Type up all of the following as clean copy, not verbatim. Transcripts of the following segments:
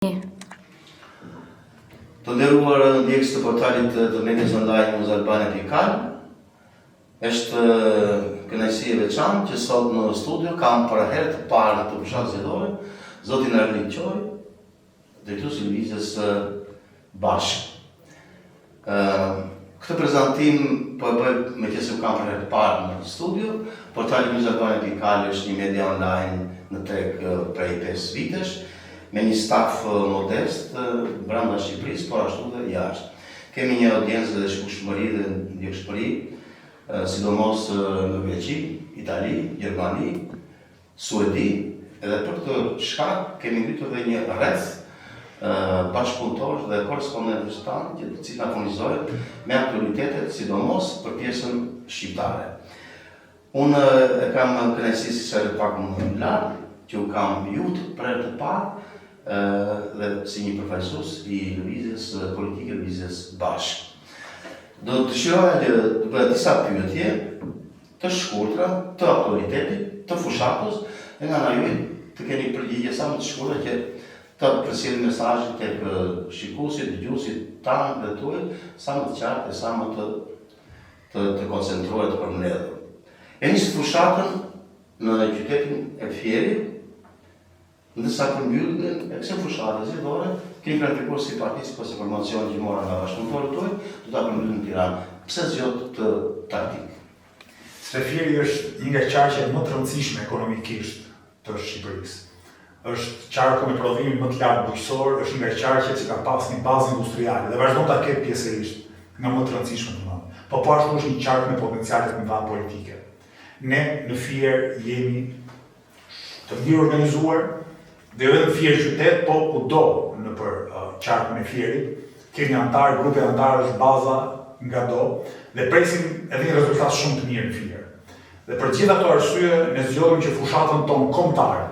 Të nderuar ndjekës të portalit të medias online Muzalbania.al, është kënaqësi e veçantë që sot në studio kam për herë të parë në këtë fushatë zgjedhore zotin Arlin Qoj, drejtuesi i lëvizjes Bashk. Këtë prezantim po e bëj meqenëse u kam për herë të parë në studio. Portali Muzalbania.al është një media online në treg prej 5 vitesh, me një staf modest brenda Shqipërisë, por ashtu dhe jashtë. Kemi një audiencë dhe shkushmëri dhe ndjekshmëri, sidomos në Greqi, Itali, Gjermani, Suedi, edhe për këtë shkak kemi ngritur dhe një rreth bashkëpunëtorësh dhe korrespondentësh tanë, të cilët na furnizojnë me aktualitetet, sidomos për pjesën shqiptare. Unë e kam kënaqësi si sa pak më larg, që u kam lutur për herë të parë dhe si një përfaqësues i lëvizjes politike, lëvizjes Bashk. Do të dëshiroja të bëj disa pyetje të shkurtra, të aktualitetit, të fushatës, dhe nga ana juaj të keni përgjigje sa më të shkurtra që të përcjellni mesazhin tek shikuesit, dëgjuesit tanë dhe tuaj, sa më të qartë e sa më të koncentruar të përmbledhur. E nis fushatën në qytetin e Fierit, ndërsa përmbylljen e kësaj fushate zgjedhore kemi planifikouar si partisë pas informacionit që mora nga bashkëpunëtorët tuaj, do ta përmbyllim në Tiranë. Pse zgjot të taktik? Se Fieri është një nga qarqet më të rëndësishme ekonomikisht të Shqipërisë. Është qarku me prodhimin më të lartë bujqësor, është një nga qarqet që ka pas një bazë industriale dhe vazhdon ta ketë pjesërisht nga më të rëndësishme të mëdha. Po ashtu është një qark me potenciale të mëdha politike. Ne në Fier jemi të mirë organizuar, dhe jo vetëm Fier qytet, po kudo nëpër qarkun e Fierit, kemi antarë, grupe antarësh, baza nga do, dhe presim edhe një rezultat shumë të mirë në Fier. Dhe për gjitha ato arsye, ne zgjodhëm që fushatën tonë kombëtare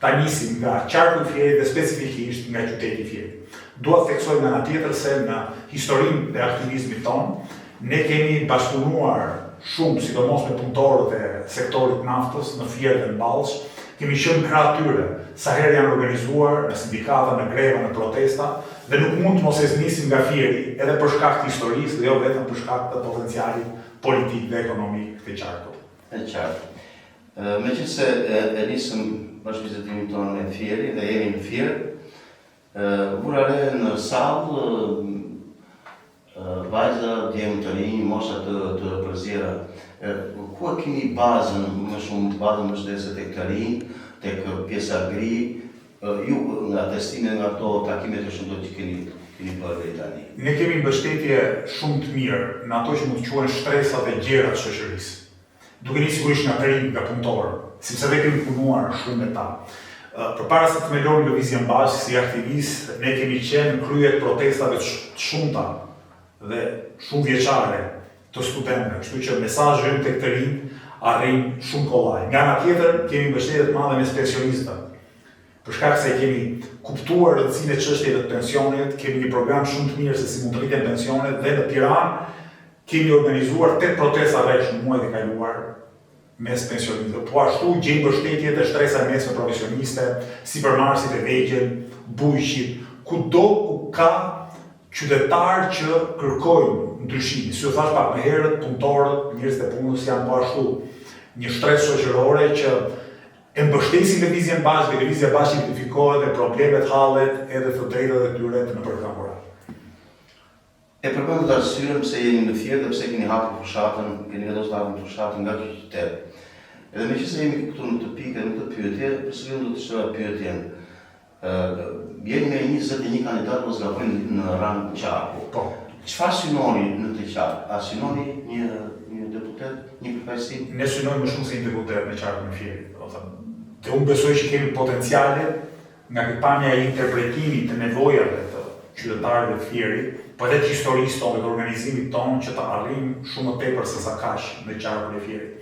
ta nisim nga qarku i Fierit dhe specifikisht nga qyteti i Fierit. Dua të theksoj nga ana tjetër se në historinë e aktivizmit tonë, ne kemi bashkëpunuar shumë, sidomos me punëtorët e sektorit naftës në Fier dhe në Ballsh. Kemi qenë krah tyre sa herë janë organizuar në sindikata, në greva, në protesta, dhe nuk mund të mos e nisim nga Fieri edhe për shkak të historisë dhe jo vetëm për shkak të potencialit politik dhe ekonomik të qarkut. E qartë. Meqense e nisëm bashkëvizitimin tonë me Fieri dhe jemi në Fier, vura re në sallë vajza, djemë të rinj, mosha të përzjera. Ku e keni bazën, më shumë bazën mbështese tek të rinj, tek pjesa gri, ju nga testime nga ato takimet e shumta që keni bërë deri tani? Ne kemi mbështetje shumë të mirë në ato që mund të quhen shtresat e gjera të shoqërisë. Duke nisur sigurisht nga të rinj, nga punëtorë, sepse ne kemi punuar shumë me ta. Përpara se të mendojmë lëvizjen Bashk si aktivist, ne kemi qenë në krye të protestave të shumta dhe shumë vjeçare të studentëve, kështu që mesazhi tek të rinj arrin shumë kollaj. Nga ana tjetër, kemi mbështetje të madhe me specialistët. Për shkak se kemi kuptuar rëndësinë e çështjeve të pensionit, kemi një program shumë të mirë se si mund të rriten pensionet dhe në Tiranë kemi organizuar 8 protesta rresh në muajt e kaluar mes pensionistëve. Po ashtu gjejmë mbështetje të shtresa mesme profesioniste, sipërmarrësit e vegjël, bujqit, kudo ku ka qytetarë që kërkojnë ndryshime. Si u thash pak më herët, punëtorët, njerëzit e punës janë po ashtu një shtresë shoqërore që e mbështesin lëvizjen Bashk, dhe lëvizja Bashk identifikohet dhe problemet hallet edhe të drejtat e tyre në përkamura. E përmendët arsyen pse jeni në Fier dhe pse keni hapur fushatën, keni vendosur të hapni fushatën nga ky qytet. Edhe meqense jemi këtu në këtë pikë, në këtë pyetje, përsëri do të shtoja pyetjen. Jeni me 21 kandidat mos gabojnë në rang qarku. Po. Çfarë synoni në të qark? A synoni një deputet, një përfaqësim? Ne synojmë më shumë se një deputet në qarkun e Fierit. Dhe unë besoj që kemi potenciale nga pikpamja e interpretimit të nevojave të qytetarëve të Fierit, po edhe të historisë tonë dhe të organizimit tonë që të arrijmë shumë më tepër se sa kaq në qarkun e Fierit.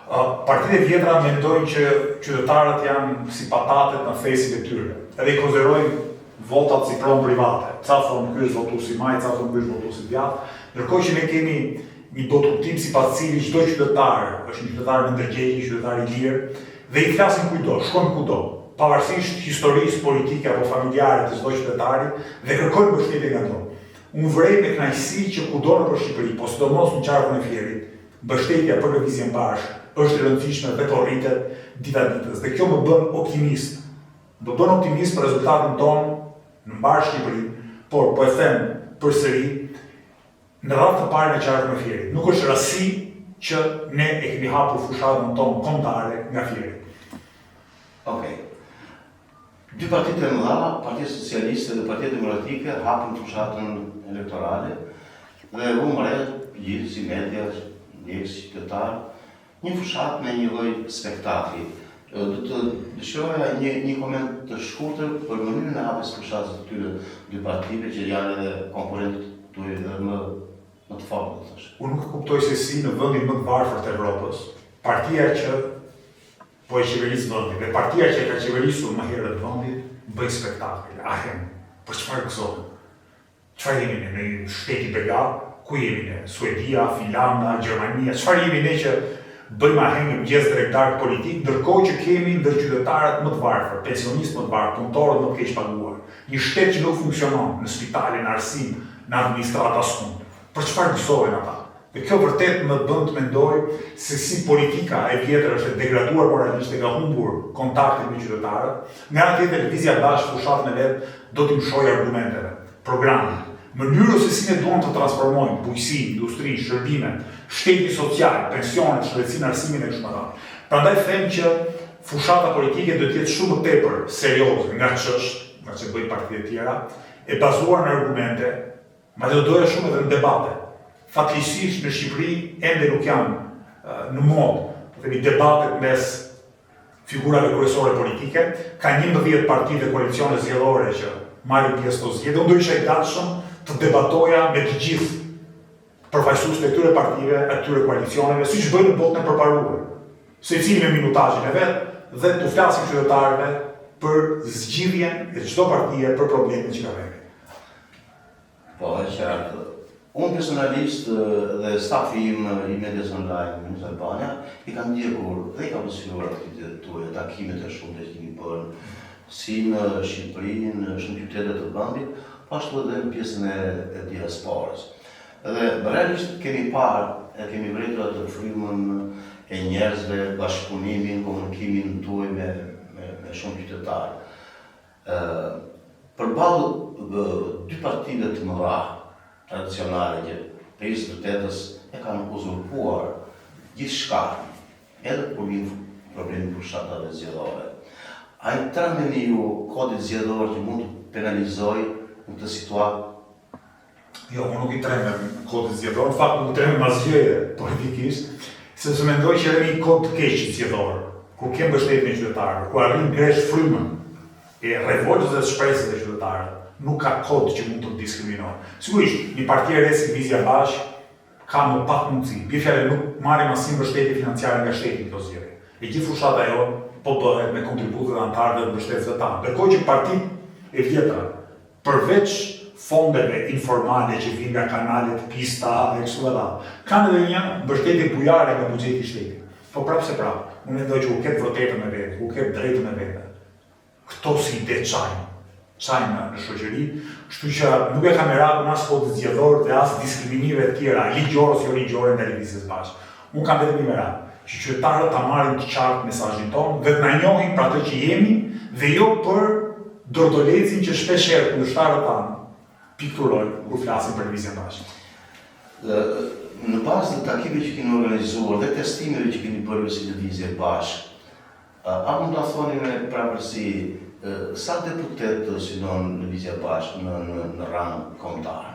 Partitë e vjetra mendojnë që qytetarët janë si patatet në thesin e tyre, edhe i konsiderojnë votat si pronë private. Ca thonë ky është votuesi i maj, ca thonë ky është votuesi i djathtë, ndërkohë që ne kemi një botkuptim sipas cilit çdo qytetar është një qytetar me ndërgjegjje, qytetar i lirë, dhe i flasin kujdo, shkojnë kudo. pavarësisht historisë politike apo familjare të çdo qytetari dhe kërkojnë mbështetje nga to. Unë vrej me kënaqësi që kudo nëpër Shqipëri, po sidomos në qarkun e Fierit, mbështetja për lëvizjen bashkë është e rëndësishme dhe po rritet dita ditës. Dhe kjo më bën optimist. Më bën optimist për rezultatin tonë në mbar Shqipëri, por po e them përsëri, në radhë të parë në qarkun e Fierit. Nuk është rasti që ne e kemi hapur fushatën tonë kombëtare nga Fieri. Okej. Dy partitë e mëdha, Partia Socialiste dhe Partia Demokratike, hapën fushatën elektorale dhe u mre gjithë si media, ndjekës qytetar, një fushatë me një lloj spektakli. Do të dëshiroja një koment të shkurtër për mënyrën e hapjes së fushatës të këtyre dy partive që janë edhe konkurrentë tuaj dhe më të fortë, do thosh. Unë nuk kuptoj se si në vendin më të varfër të Evropës, partia që po e qeveris vendin dhe partia që e ka qeverisur më herët vendin bëjnë spektakle, ahem, për çfarë gëzohen? Çfarë jemi në shteti begat? Ku jemi ne? Suedia, Finlanda, Gjermania, çfarë jemi ne që bëjmë aheng në mëngjes drejtar politik, ndërkohë që kemi ndër qytetarët më të varfër, pensionistë më të varfër, punëtorët më të keq paguar. Një shtet që nuk funksionon në spitale, në arsim, në administratë askund. Për çfarë gëzohen ata? Dhe kjo vërtet më bën të mendoj se si politika e vjetër është e degraduar moralisht e ka humbur kontaktin me qytetarët. Nga ana tjetër, lëvizja bashkë fushatën e vet do t'i mshojë argumenteve, programin, mënyrën se si ne duam të transformojmë bujqësinë, industrinë, shërbimet, shteti social, pensionet, shëndetësinë, arsimin e kështu me radhë. Prandaj them që fushata politike do të jetë shumë më tepër serioze nga që bëjnë partitë e tjera, e bazuar në argumente, madje do doja shumë edhe në debate. Fatkeqësisht në Shqipëri ende nuk janë në modë, themi debatet mes figurave kryesore politike, ka 11 parti dhe koalicione zgjedhore që marrin pjesë të zgjedhjeve. Unë do isha i gatshëm të debatoja me të gjithë përfaqësuesit e këtyre partive, e këtyre koalicioneve, siç bëjnë në botën e përparuar. Secili me minutazhin e vet dhe të flasim qytetarëve për zgjidhjen e çdo partie për problemet që ka vënë. Po, është qartë. Unë personalisht dhe stafi im i Medias Online në Albania i kanë ndjekur dhe i kanë mësuar aktivitetet tuaja, takimet e shumta që kemi bërë si në Shqipëri, në shumë qytete të vendit, po ashtu edhe në pjesën e diasporës. Dhe realisht kemi parë, kemi vërtetë atë frymën e njerëzve, bashkëpunimin, komunikimin tuaj me shumë qytetarë. Përballë dy partive të mëdha tradicionale që pjesë të tetës e kanë uzurpuar gjithçka, edhe kur vjen problemi për fushatave zgjedhore. A i tremeni ju kodit zgjedhor që mund të penalizoj në këtë situatë? Jo, unë nuk i tremem kodit zgjedhor, në fakt nuk i tremem asgjëje politikisht, sepse mendoj që edhe një kod të keq zgjedhor, ku kem mbështetjen e qytetarëve, ku arrin gresh frymën e revoltës dhe shpresës e qytetarëve, nuk ka kod që mund të diskriminojë. Sigurisht, një parti e re si Lëvizja Bashkë ka më pak mundësi. Me fjalë nuk marrim asnjë mbështetje financiare nga shteti këto zgjedhje. E gjithë fushata jonë po bëhet me kontributet e anëtarëve dhe mbështetësve tanë. Ndërkohë që partitë e vjetra, përveç fondeve informale që vijnë nga kanalet pista dhe kështu me radhë, kanë edhe një mbështetje bujare nga buxheti i shtetit. Po prapë se prapë, unë mendoj që u ketë vërtetën e vet, u ketë drejtën e vet. Këto si ide çajnë në shoqëri, kështu që nuk e kam merakun as kodit zgjedhor dhe as diskriminime të tjera, ligjore ose jo ligjore ndaj Lëvizjes Bashkë. Unë kam vetëm një merak, që qytetarët ta marrin të qartë mesazhin tonë dhe të na njohin për atë që jemi dhe jo për dordolecin që shpeshherë kundërshtarët tanë pikturojnë kur flasin për Lëvizjen Bashkë. Në bazë të takimeve që keni organizuar dhe testimeve që keni bërë si Lëvizje Bashkë, a mund ta thoni me prapërsi sa deputet të synon Lëvizja Bashkë në rang kombëtar?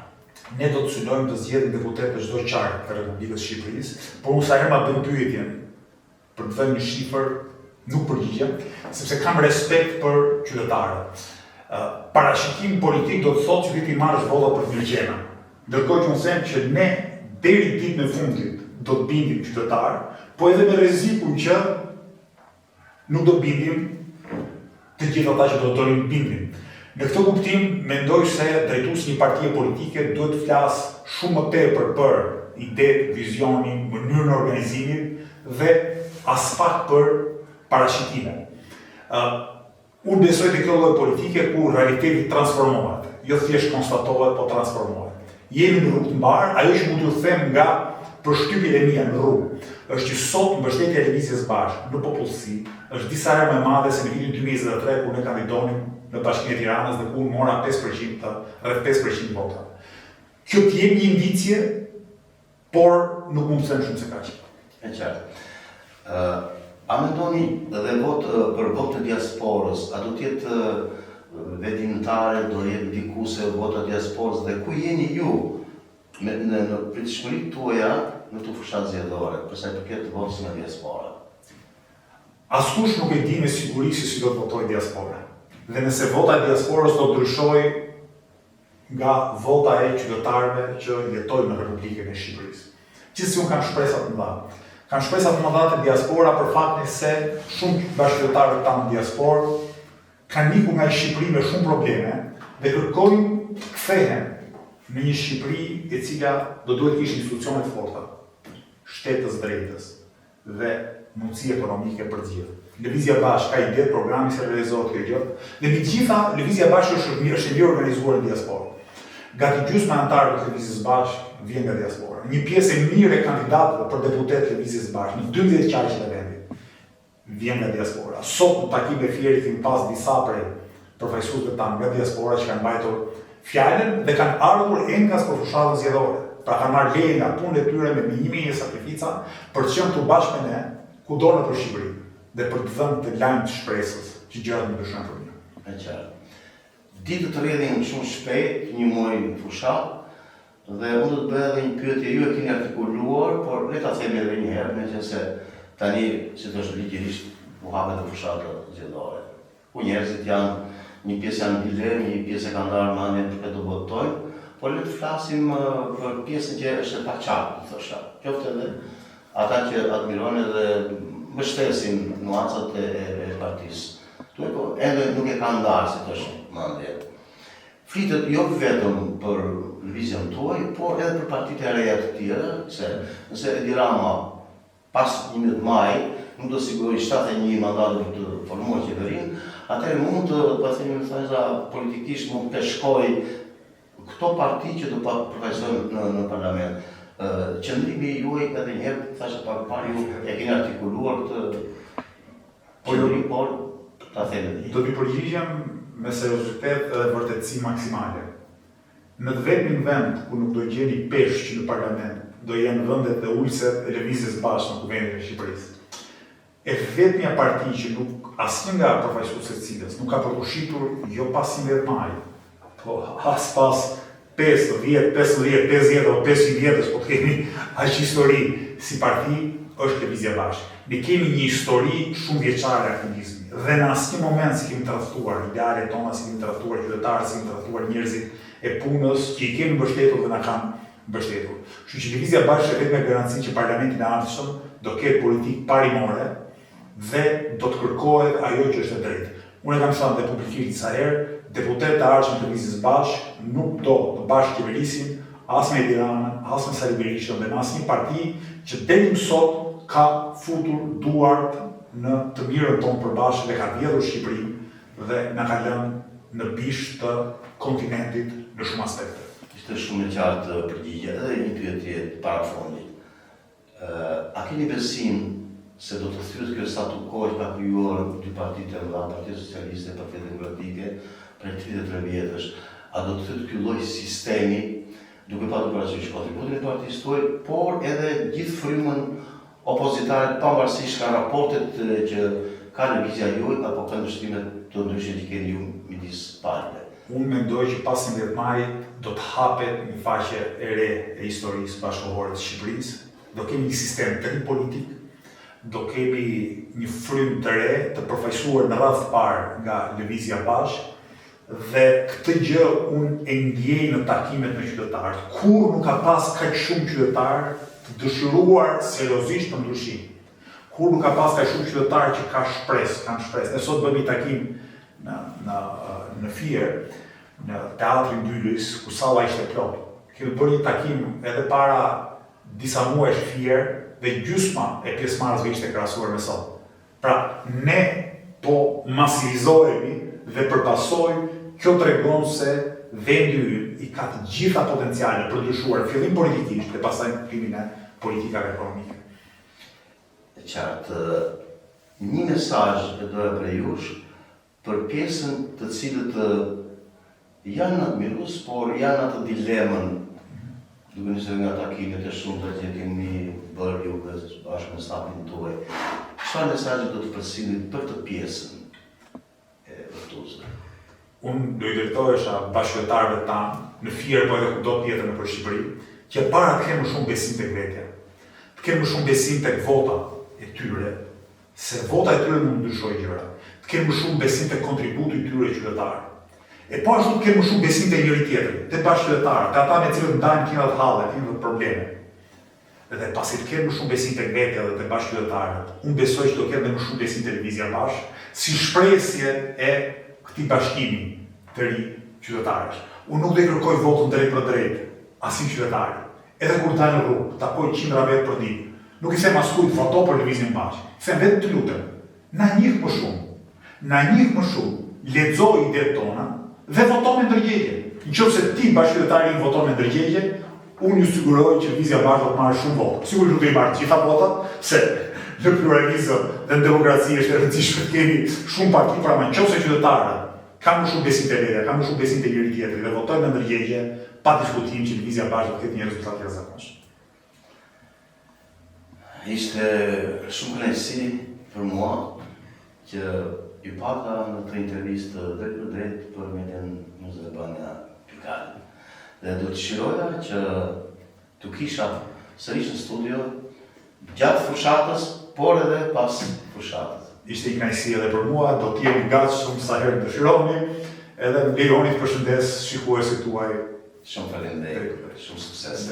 Ne do të synojmë të zgjedhim deputet në çdo qark të Republikës Shqipërisë, por unë sa herë ma bëm pyetjen për të thënë një shifër, nuk përgjigjem, sepse kam respekt për qytetarët. Parashikim politik do të thotë që ti marrësh vota për një gjena. Ndërkohë që unë them që ne deri ditën e fundit do të bindim qytetarë, po edhe me rrezikun që nuk do bindim të gjithë ata që do të bindim. Në këtë kuptim, mendoj se drejtuesi një partie politike duhet të flasë shumë më tepër për idetë, vizionin, mënyrën e organizimit dhe as pak për parashikime. Unë besoj të kjo lloj politike ku realiteti transformohet, jo thjesht konstatohet, po transformohet. Jemi në rrugë të mbarë, ajo që mund t'ju them nga përshtypjet e mia në rrugë, është që sot mbështetja e Lëvizjes Bashkë në popullsi është disa herë më e madhe se në vitin 2023 kur ne kandidonim në Bashkinë e Tiranës dhe ku mora 5%, rreth 5% vota. Kjo të jep një indicje, por nuk mund të them shumë se kaq. E qartë. A mendoni edhe për votë të diasporës, a do t'jetë vendimtare, do jetë ndikuese vota diasporës dhe ku jeni ju në pritshmëritë tuaja në këtë fushat zgjedhore, për sa i përket votës nga diaspora? Askush nuk e di me siguri se si do të votojë diaspora. Dhe nëse vota e diasporës do ndryshojë nga vota e qytetarëve që jetojnë në Republikën e Shqipërisë. Gjithsesi unë kam shpresa të mëdha. Kam shpresa të mëdha te diaspora për faktin se shumë bashkëqytetarë tanë në diasporë kanë ikur nga Shqipëria me shumë probleme dhe kërkojnë të kthehen në një Shqipëri e cila do duhet të kishte institucione të forta, shtetës drejtës dhe mundësi ekonomike për të gjithë. Lëvizja Bashkë ka ide, programi se realizohet kjo gjë, dhe mbi gjitha Lëvizja Bashkë është mirë organizuar në diasporë. Gati gjysma e anëtarëve të Lëvizjes Bashkë vjen nga diaspora. Një pjesë e mirë e kandidatëve për deputet të Lëvizjes Bashkë, në 12 qarqet e vendit, vjen nga diaspora. Sot në takim e fjerit kemi pas disa prej përfaqësuesve tanë nga diaspora që kanë mbajtur fjalën dhe kanë ardhur enkas për fushatën zgjedhore. Pra kanë marrë leje nga punët e tyre me minimimi e sakrifica për të qenë këtu bashkë me ne, kudo në Shqipëri, dhe për të dhënë të lajm të shpresës që gjërat nuk ndryshojnë për një. E qartë. Ditët rrjedhin shumë shpejt, një muaj në fushat, dhe unë do të bëj edhe një pyetje, ju e keni artikuluar, por le ta themi edhe një herë, meqense tani, si thosh ligjërisht, u hapet të fushatë zgjedhore. Ku njerëzit janë, një pjesë janë biler, një pjesë e kanë ndarë mendjen për të votojnë, por le të flasim për pjesën që është e paqartë, thosha. Qoftë edhe ata që admirojnë dhe mbështesin nuancat e partisë. Tuaj po edhe nuk e kanë ndarë, si thosh mendje. Flitet jo vetëm për lëvizjen tuaj, por edhe për partitë e reja të tjera, se nëse Edi Rama pas 11 maj nuk do siguroj 71 mandate për të formuar qeverinë, atëherë mund të themi thjesht politikisht mund të shkojë këto parti që do të përfaqësojnë në parlament. Qëndrimi juaj edhe një herë thashë pak parë ju e keni artikuluar këtë qendrim, por ta themi. Do t'i përgjigjem me seriozitet dhe vërtetësi maksimale. Në të vetmin vend ku nuk do gjeni peshq që në parlament do jenë vendet dhe ulëset e Lëvizjes Bashkë në Kuvendin e Shqipërisë. E vetmja parti që nuk asnjë nga përfaqësuesit e cilës nuk ka përkushitur jo pas 11 maj, po as pas 5, 10, 15, 50 o 500 vjetës, po kemi aq histori si parti, është Lëvizja Bashkë. Ne kemi një histori shumë vjeçare aktivizmi dhe në asnjë moment si kemi tradhtuar idealet tona, si kemi tradhtuar qytetarët, si kemi tradhtuar njerëzit e punës që i kemi mbështetur dhe na kanë mbështetur. Kështu që Lëvizja Bashkë është vetëm garanci që parlamenti i ardhshëm do ketë politikë parimore dhe do të kërkohet ajo që është e drejtë. Unë kam thënë dhe publikisht disa herë, deputetët e ardhshëm të Lëvizjes Bashkë nuk do të bashkëqeverisin as me Edi Ramën, as me Sali Berishën dhe në asnjë parti që deri më sot ka futur duart në të mirën tonë përbashkë dhe ka vjedhur Shqipërinë dhe na ka lënë në bishë të kontinentit në shumë aspekte. Ishte shumë e qartë përgjigje edhe një pyetje para fundit. A keni besim se do të thyet kjo statu quo që ka krijuar dy partitë e mëdha, Partia Socialiste dhe Partia Demokratike, prej 33 vjetësh, a do të thyet ky lloj sistemi duke patur parasysh kontributin e partisë tuaj, por edhe gjithë frymën opozitare pavarësisht nga raportet që ka lëvizja juaj apo ka ndërtimet të ndryshme që keni ju midis palëve. Unë mendoj që pas 11 maj do të hapet një faqe e re e historisë bashkëkohore të Shqipërisë. Do kemi një sistem të ri politik, do kemi një frymë të re të përfaqësuar në radhë të parë nga Lëvizja Bashkë dhe këtë gjë unë e ndjej në takimet me qytetarët. Kur nuk ka pas kaq shumë qytetarë të dëshiruar seriozisht për ndryshim. Kur nuk ka pas kaq shumë qytetarë që kanë shpresë. Ne sot bëjmë një takim në Fier, në Teatrin Dylis, ku salla ishte plot. Kemi bërë një takim edhe para disa muajsh Fier dhe gjysma e pjesëmarrësve ishte krahasuar me sot. Pra, ne po masivizohemi dhe përpasoj, kjo tregon se vendi ynë i ka të gjitha potenciale për ndryshuar fillim politikisht dhe pastaj në krimin e politikave ekonomike. E qartë, një mesazh e doja për jush për pjesën të cilët janë admirus, por janë atë dilemën, duke nisur nga takimet e shumta që kemi bërë ju bashkë me stafin tuaj. Çfarë mesazhi do të përsillit për të pjesën e vërtetësisë? Unë do i drejtohesha bashkëtarëve tanë në Fier po edhe kudo tjetër nëpër Shqipëri, që para të kenë më shumë besim tek vetja, të kenë më shumë besim tek vota e tyre, se vota e tyre mund të ndryshojë gjëra, të kenë më shumë besim tek kontributi i tyre qytetar. E po ashtu të kenë më shumë besim te njëri tjetri, te bashkëtarët, ata me cilët ndajmë kinat halle, kinat probleme. Dhe pasi të kenë më shumë besim tek vetja dhe te bashkëtarët, unë besoj që do kenë më shumë besim te lëvizja bashkë, si shpresje e këtij bashkimi të ri qytetarësh. Unë nuk do i kërkoj votën drejt për drejt asnjë qytetari. Edhe kur dalë në rrugë, takoj qindra vetë për ditë. Nuk i them askujt voto për lëvizjen bashkë. Them vetëm të lutem, na njeh më shumë, lexo idetë tona dhe voto me ndërgjegje. Nëse ti bashkëtari voton me ndërgjegje, unë ju siguroj që lëvizja bashkë do të marrë shumë votë. Sigurisht nuk do i marrë gjitha votat, se në pluralizëm dhe në demokraci është e rëndësishme të kemi shumë parti, pra nëse qytetarët kanë më shumë besim te vetja, kanë më shumë besim te njëri tjetri dhe votojnë me ndërgjegje, pa diskutim që lëvizja bashkë do të ketë një rezultat të jashtëzakonshëm. Ishte shumë kënaqësi për mua që ju pata në të intervistë drejt për drejt për median News Albania Pikal. Dhe do të shiroja që të kisha sërish në studio gjatë fushatës, por edhe pas fushatës. Ishte një kënaqësi edhe për mua, do të jemi gatshëm sa herë dëshironi, edhe më lejoni të përshëndes shikuesit tuaj. Shumë faleminderit, shumë sukses.